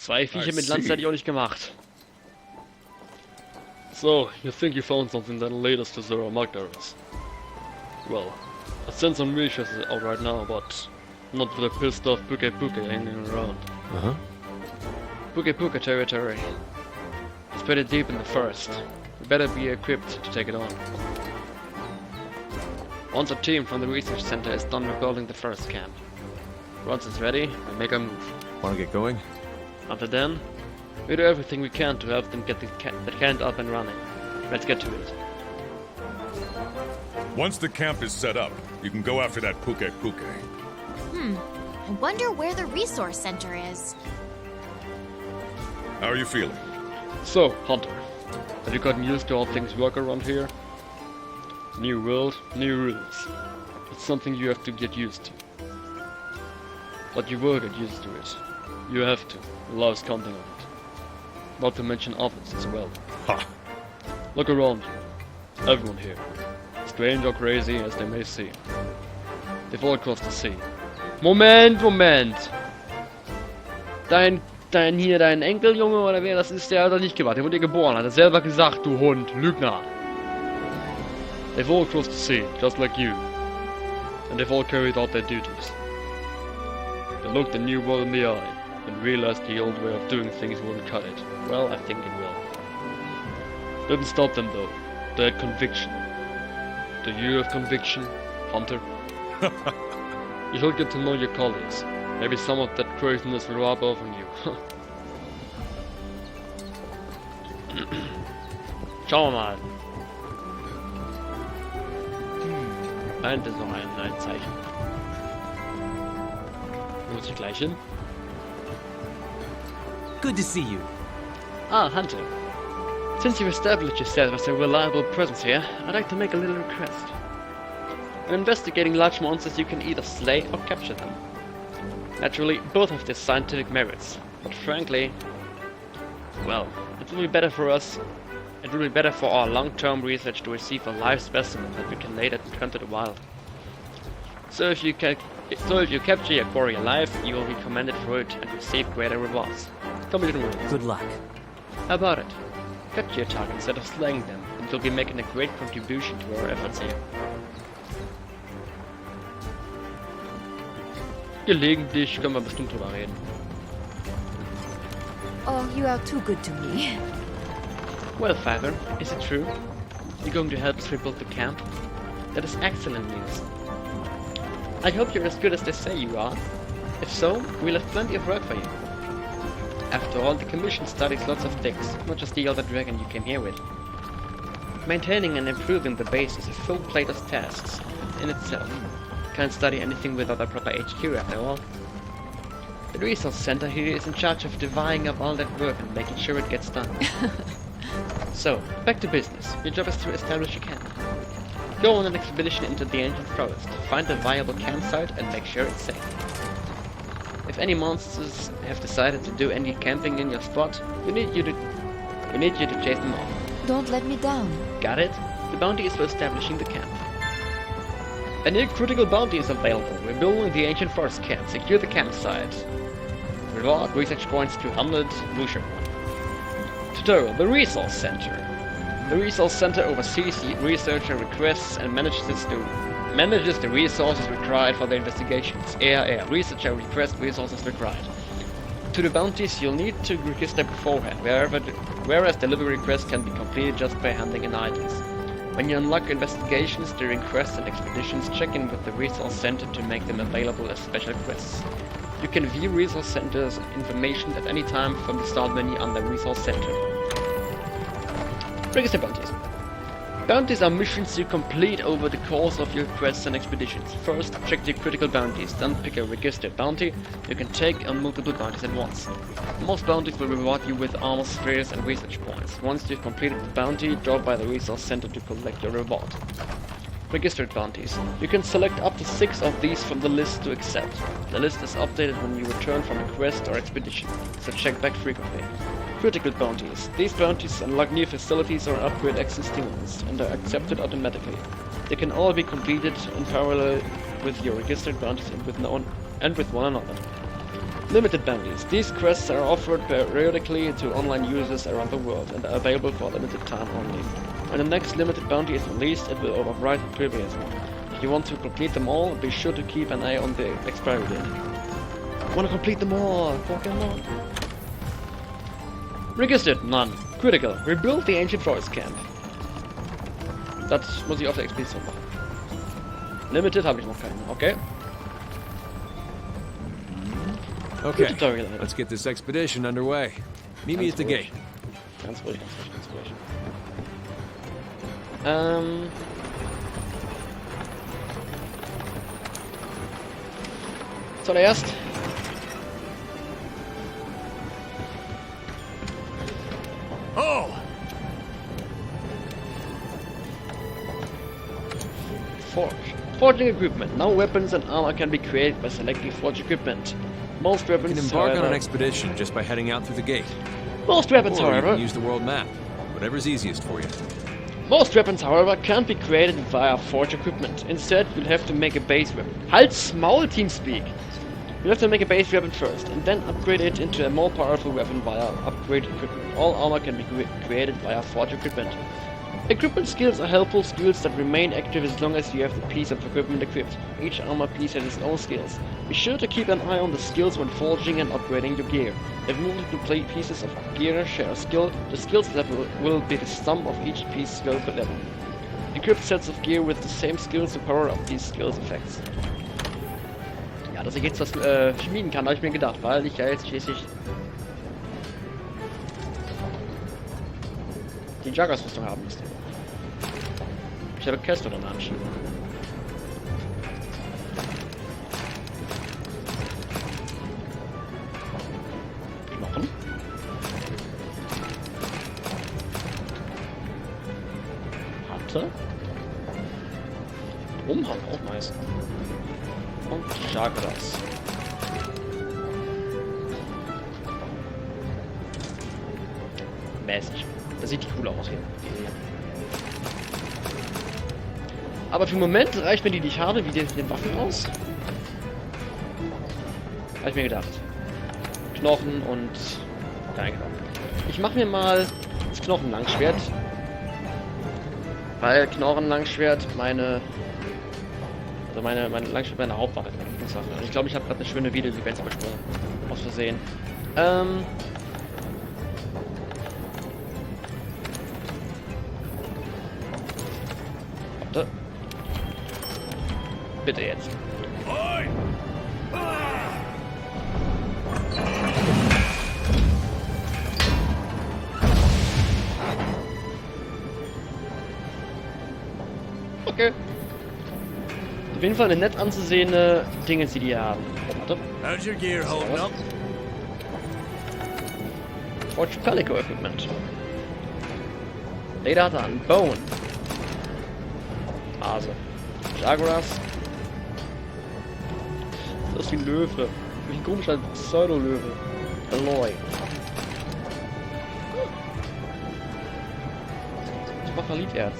Zwei Viecher mit Lanze hätte ich auch nicht gemacht. So, you think you found something that latest to Zero marked errors? Well, I sent some researchers out right now, but not with a pissed off Puke hanging around. Uh-huh. Puke territory. It's pretty deep in the forest. We better be equipped to take it on. Once a team from the research center is done rebuilding the first camp. Once it's ready, we make a move. Wanna get going? Until then, we do everything we can to help them get the camp up and running. Let's get to it. Once the camp is set up, you can go after that Puke. I wonder where the resource center is. How are you feeling? So, Hunter, have you gotten used to how things work around here? New world, new rules. It's something you have to get used to. But you will get used to it. You have to. Your life's counting on it. Not to mention others as well. Ha! Look around you. Everyone here. Strange or crazy as they may seem. They've all crossed the sea. Moment! Dein Enkeljunge oder wer das ist, der hat doch nicht gewartet. Der wurde geboren, hat er selber gesagt, du Hund, Lügner. They've all crossed the sea, just like you. And they've all carried out their duties. They looked the new world in the eye and realized the old way of doing things wouldn't cut it. Well, I think it will. Didn't stop them though. They had conviction. Do you have conviction, Hunter? You should get to know your colleagues. Maybe some of that craziness will rub off on you. Schauen wir mal. Nein, das ist noch ein Zeichen. Muss ich gleich hin? Good to see you. Ah, Hunter. Since you've established yourself as a reliable presence here, I'd like to make a little request. When investigating large monsters, you can either slay or capture them. Naturally, both have their scientific merits, but frankly, well, it will be better for us. It will be better for our long-term research to receive a live specimen that we can later return to the wild. So if you capture your quarry alive, you will be commended for it and receive greater rewards. Tell me the rules. Good luck. How about it? Capture your target instead of slaying them, and you'll be making a great contribution to our efforts here. Gelegentlich können wir bestimmt drüber reden. Oh, you are too good to me. Well, Father, is it true? You're going to help us rebuild the camp? That is excellent news. I hope you're as good as they say you are. If so, we'll have plenty of work for you. After all, the Commission studies lots of things, not just the other dragon you came here with. Maintaining and improving the base is a full plate of tasks in itself. Can't study anything without a proper HQ after all. The resource center here is in charge of dividing up all that work and making sure it gets done. So, back to business. Your job is to establish a camp. Go on an expedition into the ancient forest, find a viable campsite and make sure it's safe. If any monsters have decided to do any camping in your spot, we need you to chase them off. Don't let me down. Got it? The bounty is for establishing the camp. A new critical bounty is available. We're building the ancient forest camp. Secure the campsite. Reward research points 200, Lucia. Tutorial, the resource center. The resource center oversees the researcher requests and manages the resources required for the investigations. Air, researcher request resources required. To the bounties, you'll need to register beforehand, whereas delivery requests can be completed just by handing in items. When you unlock investigations during quests and expeditions, check in with the resource center to make them available as special quests. You can view resource center's information at any time from the start menu under resource center. Register bounties. Bounties are missions you complete over the course of your quests and expeditions. First, check the critical bounties, then pick a registered bounty. You can take on multiple bounties at once. Most bounties will reward you with armor spheres and research points. Once you've completed the bounty, drop by the resource center to collect your reward. Registered bounties. You can select up to 6 of these from the list to accept. The list is updated when you return from a quest or expedition, so check back frequently. Critical bounties. These bounties unlock new facilities or upgrade existing ones, and are accepted automatically. They can all be completed in parallel with your registered bounties and with one another. Limited bounties. These quests are offered periodically to online users around the world and are available for a limited time only. When the next limited bounty is released, it will override the previous one. If you want to complete them all, be sure to keep an eye on the expiry date. Wanna complete them all, Pokemon? Registered, none. Critical, rebuild the ancient forest camp. Das muss ich auf der Expedition machen. Limited habe ich noch keinen, okay. Okay, Tutorial. let's get this expedition underway. Meet me at the gate. Ganz ruhig, ganz ruhig, ganz ruhig. Zuallererst. Oh! Forge. Forging equipment. Now weapons and armor can be created by selecting forge equipment. Most You weapons, can embark on an however, expedition just by heading out through the gate. most weapons, Or you however, can use the world map. Whatever's easiest for you. most weapons, however, can't be created via forge equipment. Instead, you'll have to make a base weapon. Halt's Maul, TeamSpeak! You'll have to make a base weapon first, and then upgrade it into a more powerful weapon via upgrade equipment. All armor can be created via forge equipment. Equipment skills are helpful skills that remain active as long as you have the piece of equipment equipped. Each armor piece has its own skills. Be sure to keep an eye on the skills when forging and upgrading your gear. If multiple pieces of gear share a skill, the skills level will be the sum of each piece's skill level. Equip sets of gear with the same skills to power up these skills effects. Ja, dass ich jetzt das schmieden kann, habe ich mir gedacht, weil ich ja jetzt schließlich die Jaggers-Rüstung haben müsste. Ich habe Quest oder Lunch. Knochen. Hatte. Umhang, auch nice. Und Chakras. Mäßig. Das sieht cool aus hier. Aber für den Moment reicht mir die ich habe, wie den Waffen aus. Habe ich mir gedacht. Knochen und... Ja, genau. Ich mache mir mal das Knochenlangschwert. Weil Knochenlangschwert meine Langschwert meine Hauptwaffe ist. Ich glaube, ich habe gerade eine schöne Videosequenz übersprungen. Aus Versehen. Warte. Bitte jetzt. Okay. Auf jeden Fall eine nett anzusehende Dinge, die hier haben. Warte. How's your gear holding up? Forge Pelico Equipment. Lederhatan. Bone. Also. Jaguars. Das ist wie ein Löwe. Wie ein komischer Pseudo-Löwe. Alloy. Sprachaliterz.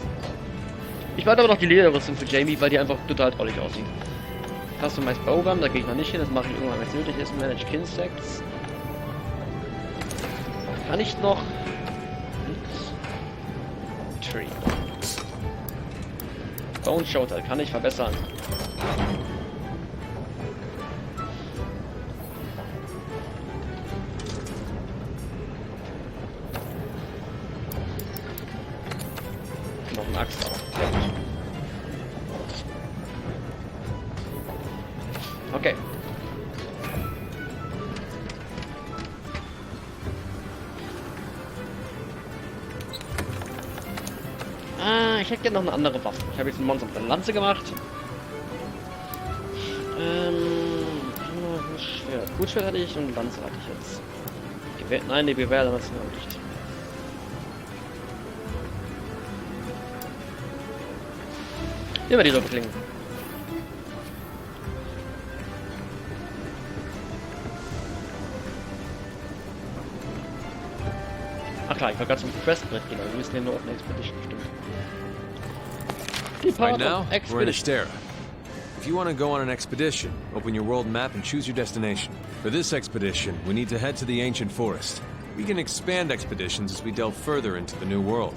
Ich warte aber noch die Lederrüstung für Jamie, weil die einfach total trollig aussieht. Customized Bowgun, da gehe ich noch nicht hin, das mache ich irgendwann, wenn es nötig ist. Manage Insects. Kann ich noch... Tree. Bone Shoulder kann ich verbessern. Noch eine Axt auch. Okay. Ich hätte gerne noch eine andere Waffe. Ich habe jetzt einen Monster mit einer Lanze gemacht. Schwert. Gutschwert hatte ich und Lanze hatte ich jetzt. Gewehr, nein, die Gewehr damals noch nicht. Immer die Doppelklingen. Ach klar, ich war gerade zum Quest mitgehen, aber wir müssen ja nur auf eine Expedition stimmen. Right now, we're in Astera. If you want to go on an expedition, open your world map and choose your destination. For this expedition, we need to head to the ancient forest. We can expand expeditions as we delve further into the new world.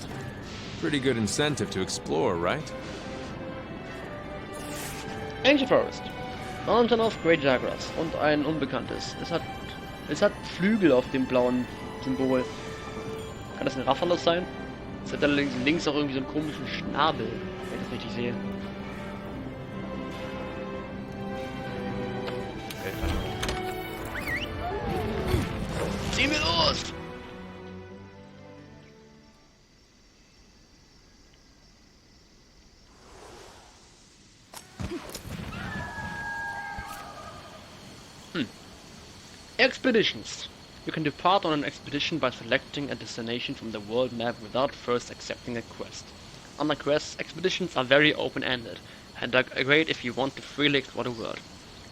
Pretty good incentive to explore, right? Ancient Forest. Mountain of Great Jaguars und ein Unbekanntes. Es hat Flügel auf dem blauen Symbol. Kann das ein Raffalos sein? Es hat allerdings links auch irgendwie so einen komischen Schnabel, wenn ich das richtig sehe. Ziehen wir los! Expeditions. You can depart on an expedition by selecting a destination from the world map without first accepting a quest. Unlike quests, expeditions are very open-ended and are great if you want to freely explore the world.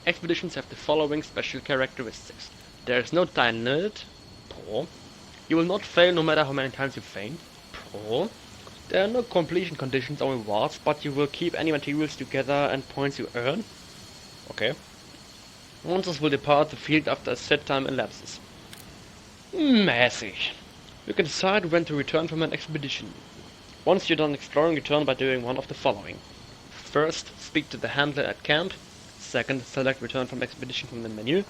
Expeditions have the following special characteristics. There is no time limit. Pro. You will not fail no matter how many times you faint. Pro. There are no completion conditions or rewards, but you will keep any materials together and points you earn. Okay. Monsters will depart the field after a set time elapses. Mäßig. You can decide when to return from an expedition. Once you're done exploring, return by doing one of the following. First, speak to the handler at camp. Second, select return from expedition from the menu.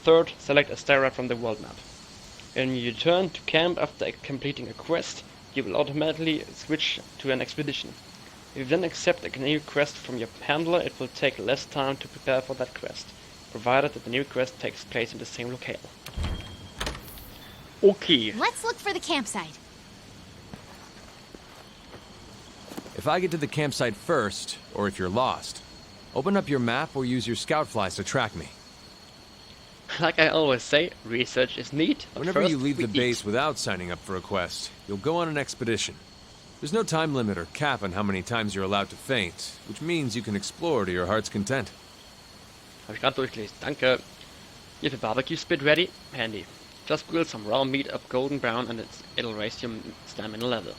Third, select a star from the world map. When you return to camp after completing a quest, you will automatically switch to an expedition. If you then accept a new quest from your handler, it will take less time to prepare for that quest, provided that the new quest takes place in the same locale. Okay. Let's look for the campsite. If I get to the campsite first, or if you're lost, open up your map or use your scout flies to track me. Like I always say, research is neat. But Whenever first you leave we the base without signing up for a quest, you'll go on an expedition. There's no time limit or cap on how many times you're allowed to faint, which means you can explore to your heart's content. Habe ich gerade durchgelesen. Danke. You have a barbecue spit ready? Handy. Just grill some raw meat up golden brown and it'll raise your stamina level.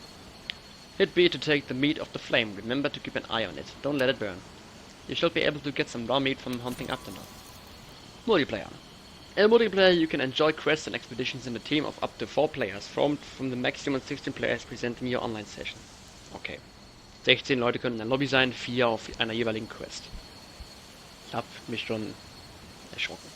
Hit B to take the meat off the flame. Remember to keep an eye on it. Don't let it burn. You should be able to get some raw meat from hunting up to now. Multiplayer. In multiplayer you can enjoy quests and expeditions in a team of up to 4 players, formed from the maximum 16 players present in your online session. Okay. 16 Leute können in der Lobby sein, 4 auf einer jeweiligen Quest. Ich hab mich schon erschrocken.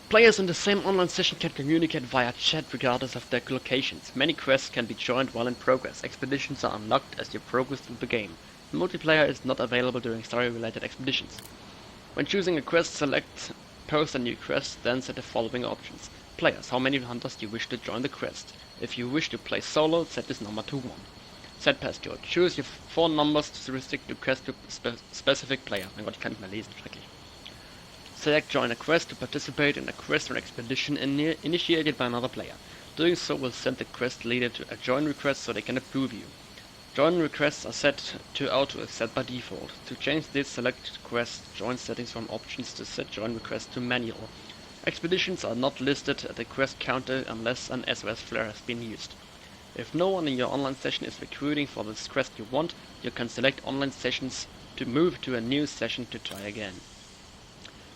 Players in the same online session can communicate via chat regardless of their locations. Many quests can be joined while in progress. Expeditions are unlocked as you progress through the game. Multiplayer is not available during story-related expeditions. When choosing a quest, select Post a new quest, then set the following options. Players, how many hunters you wish to join the quest. If you wish to play solo, set this number to 1. Set Pasture. Choose your 4 numbers to restrict the quest to specific player. Mein Gott, ich kann nicht mehr lesen, schrecklich. Select Join a quest to participate in a quest or expedition initiated by another player. Doing so will send the quest leader to a join request so they can approve you. Join requests are set to auto accept by default. To change this, select quest join settings from options to set join request to manual. Expeditions are not listed at the quest counter unless an SOS flare has been used. If no one in your online session is recruiting for this quest you want, you can select online sessions to move to a new session to try again.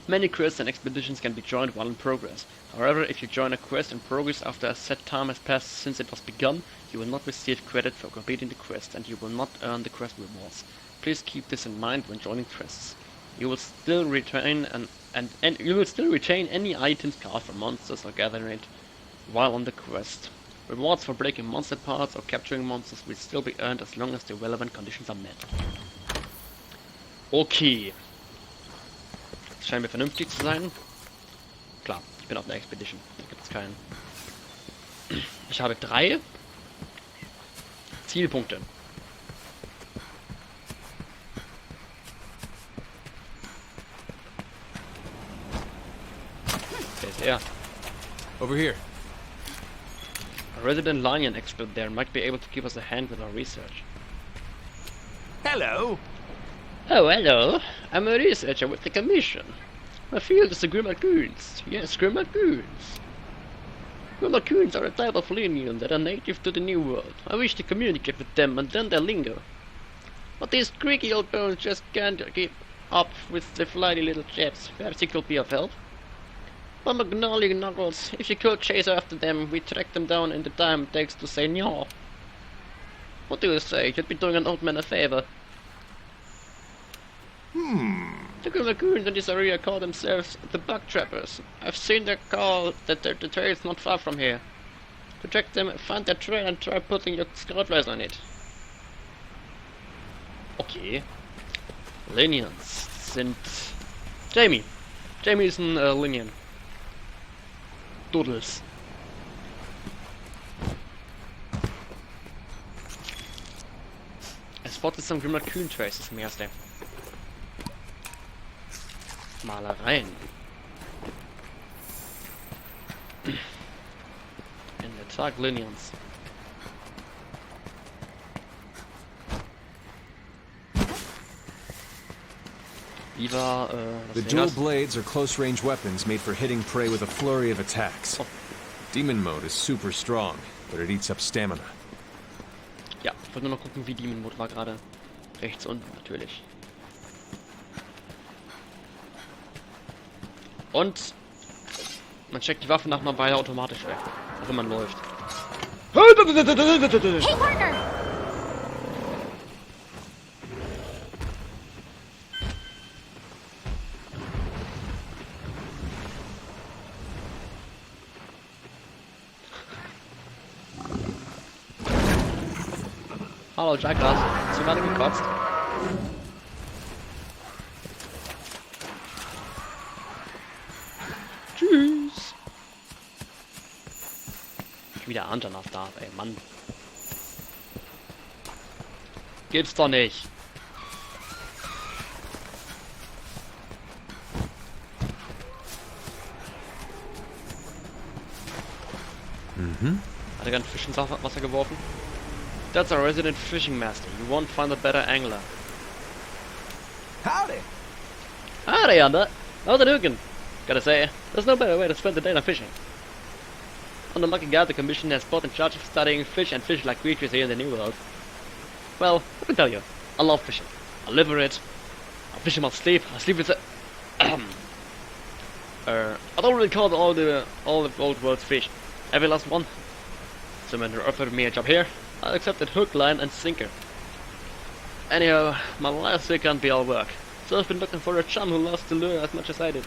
Many quests and expeditions can be joined while in progress. However, if you join a quest in progress after a set time has passed since it was begun, you will not receive credit for completing the quest and you will not earn the quest rewards. Please keep this in mind when joining quests. You will still retain you will still retain any items caught from monsters or gathering it while on the quest. Rewards for breaking monster parts or capturing monsters will still be earned as long as the relevant conditions are met. Okay. Das scheint mir vernünftig zu sein. Klar, ich bin auf einer Expedition. Da gibt es keinen. Ich habe 3 Zielpunkte. Wer ist er? Over here. A resident lion expert there might be able to give us a hand with our research. Hello. Oh, hello. I'm a researcher with the commission. My field is the Grimmacoons. Yes, Grimmacoons. Grimmacoons are a type of lion that are native to the New World. I wish to communicate with them and then they linger. But these creaky old bones just can't keep up with the flighty little chaps. Perhaps he could be of help. But Magnolia Knuckles, if you could chase after them, we'd track them down in the time it takes to say no. What do you say? You'd be doing an old man a favor. The raccoons in this area call themselves the Bug Trappers. I've seen their call that the trail's not far from here. To track them, find their trail and try putting your scout rifle on it. Okay. Linians sind... Jamie. Jamie ist ein Linian. Doodles. I spotted some Grim Raccoon traces im Erste. Malereien. In der Tat Linians. The dual blades are close-range weapons made for hitting prey with a flurry of attacks. Oh. Demon mode is super strong, but it eats up stamina. Ja, ich wollte nur noch gucken, wie Demon Mode war gerade. Rechts unten natürlich. Und man checkt die Waffe nach einer Weile automatisch weg, auch wenn man läuft. Hey, partner! Hallo Jackras, hast du gerade gekotzt? Tschüss! Wieder Anton auf da, ey Mann. Gibt's doch nicht. Hat er gerade einen Fisch ins Wasser geworfen? That's our resident fishing master. You won't find a better angler. Howdy! Howdy, Yonder. How's it looking? Gotta say, there's no better way to spend the day than fishing. On the lucky guy, the commission has both in charge of studying fish and fish-like creatures here in the New World. Well, let me tell you, I love fishing. I live for it. I fish in my sleep. I sleep with the... I don't really call all the old world's fish. Every last one. So when they offered me a job here, I accepted hook, line and sinker. Anyhow, my last week can't be all work, so I've been looking for a chum who loves to lure as much as I did.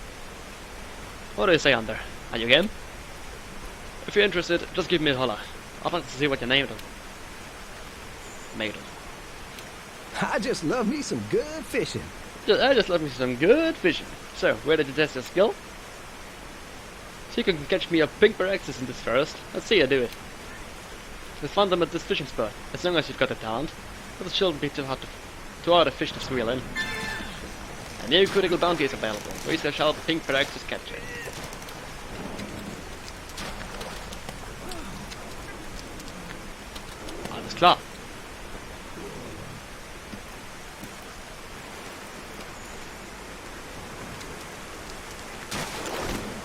What do you say, Under? Are you game? If you're interested, just give me a holler. I'd like to see what you're named of. Made of. I just love me some good fishing. I just love me some good fishing. So, where did you test your skill? So you can catch me a pink Paraxis in this forest. Let's see you do it. We'll find them at this fishing spot, as long as you've got the talent. But it shouldn't be too hard to fish to reel in. A new critical bounty is available. Research how the pink Paraxis captured. Alles klar.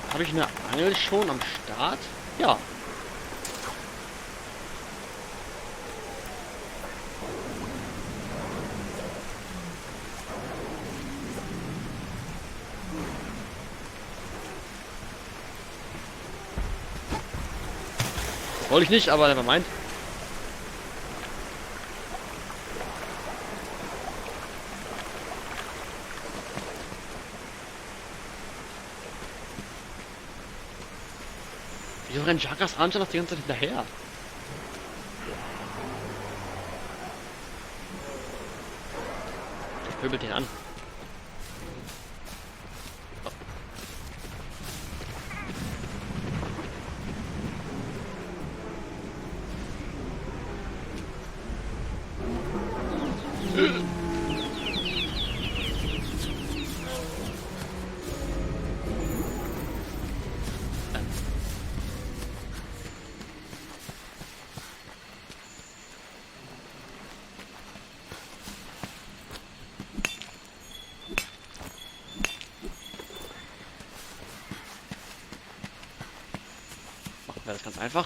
Habe ich eine Angel schon am Start? Ja. Wollte ich nicht, aber never mind. Wieso rennt Jakas Ranger noch die ganze Zeit hinterher? Pöbelt den an. Wäre das ganz einfach.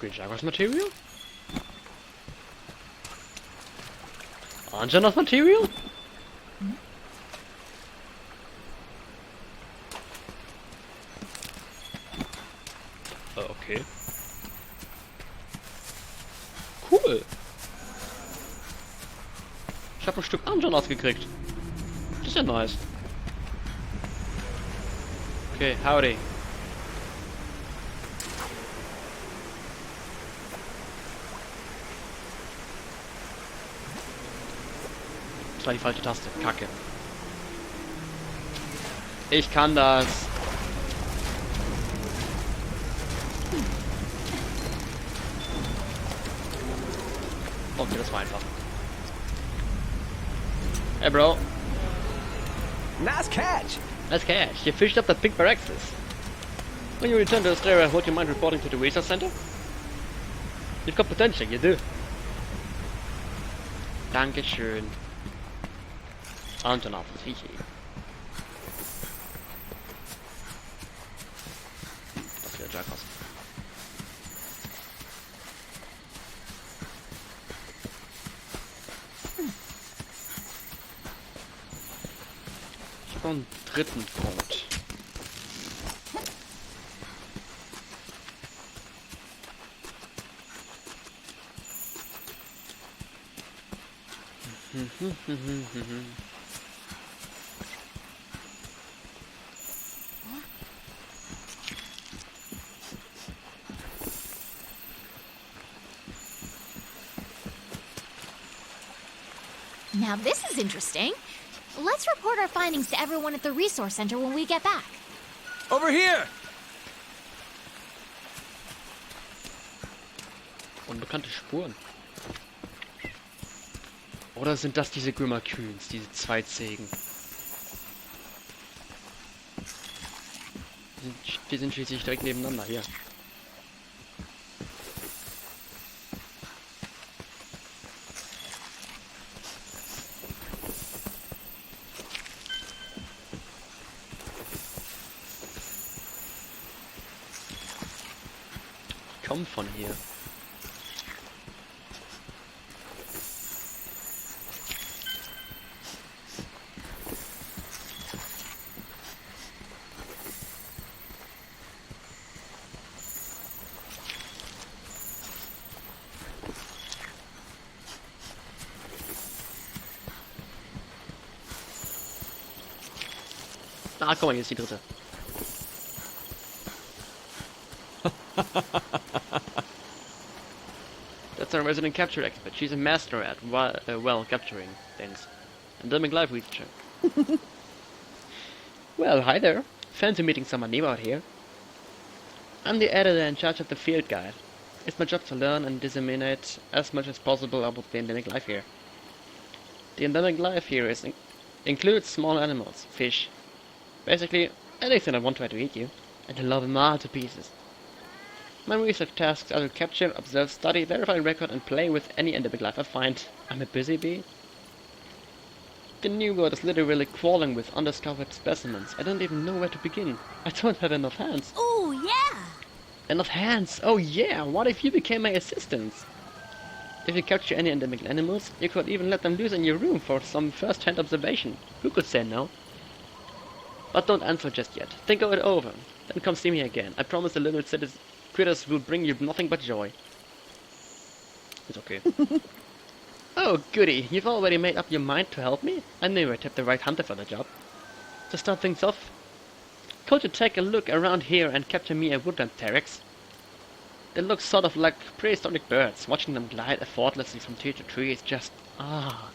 Green Jaguar's Material? Anjana's Material? Okay. Cool. Ich habe ein Stück Arm schon ausgekriegt. Das ist ja nice. Okay, howdy. Das war die falsche Taste. Kacke. Ich kann das. Okay, das war einfach. Hey, bro. Nice catch. Nice catch. You fished up that big Barraxis. When you return to Australia, would you mind reporting to the research center? You've got potential, you do. Dankeschön. Und dann auf das Viech. Das wird Jackos. Ich habe einen dritten Code. Now this is interesting. Let's report our findings to everyone at the resource center when we get back. Over here! Unbekannte Spuren. Oder sind das diese Grimmer-Kühns, diese zwei Ziegen? Die sind schließlich direkt nebeneinander hier. Komm von hier. Ah, guck mal, hier ist die dritte. That's our resident capture expert. She's a master at, well, capturing things. Endemic life researcher. Well, hi there. Fancy meeting someone new out here. I'm the editor in charge of the field guide. It's my job to learn and disseminate as much as possible about the endemic life here. The endemic life here includes small animals, fish. Basically, anything that won't try to eat you, and to love them all to pieces. My research tasks are to capture, observe, study, verify, record, and play with any endemic life I find. I'm a busy bee. The New World is literally crawling with undiscovered specimens. I don't even know where to begin. I don't have enough hands. Oh, yeah! Enough hands! Oh yeah! What if you became my assistants? If you capture any endemic animals, you could even let them loose in your room for some first-hand observation. Who could say no? But don't answer just yet. Think it over. Then come see me again. I promise the little critters will bring you nothing but joy. It's okay. Oh, goody. You've already made up your mind to help me? I knew I tipped the right hunter for the job. To start things off, could you take a look around here and capture me a woodland T-Rex? They look sort of like prehistoric birds. Watching them glide effortlessly from tree to tree is just... ah.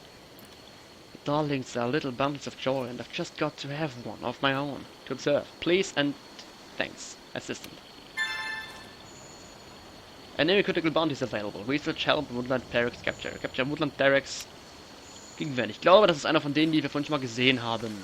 Darlings are little bundles of joy, and I've just got to have one of my own to observe. Please and thanks, assistant. Enemy critical bounties available. Research help Woodland T-Rex capture. Capture Woodland T-Rex gegen wen? Ich glaube, das ist einer von denen, die wir vorhin schon mal gesehen haben.